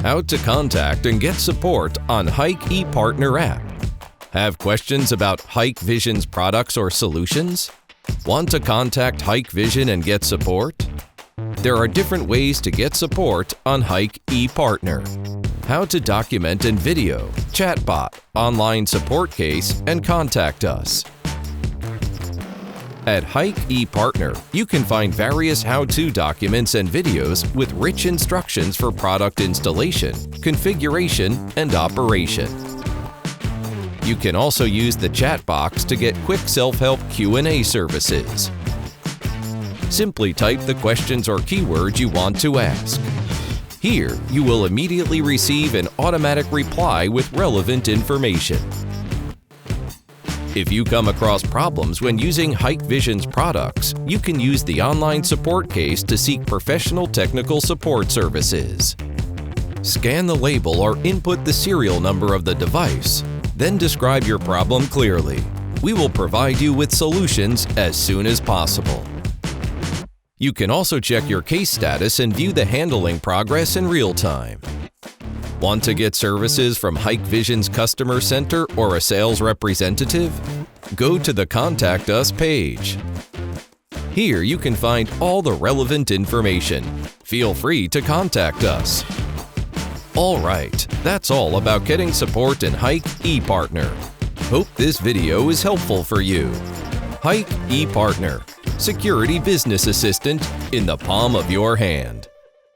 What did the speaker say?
How to contact and get support on Hike ePartner app. Have questions about Hikvision's products or solutions? Want to contact Hikvision and get support? There are different ways to get support on Hike ePartner. How to document and video, chatbot, online support case, and contact us. At Hike ePartner, you can find various how-to documents and videos with rich instructions for product installation, configuration, and operation. You can also use the chat box to get quick self-help Q&A services. Simply type the questions or keywords you want to ask. Here, you will immediately receive an automatic reply with relevant information. If you come across problems when using Hikvision's products, you can use the online support case to seek professional technical support services. Scan the label or input the serial number of the device, then describe your problem clearly. We will provide you with solutions as soon as possible. You can also check your case status and view the handling progress in real time. Want to get services from Hikvision's customer center or a sales representative? Go to the Contact Us page. Here you can find all the relevant information. Feel free to contact us. All right, that's all about getting support in Hike ePartner. Hope this video is helpful for you. Hike ePartner, Security Business Assistant in the palm of your hand.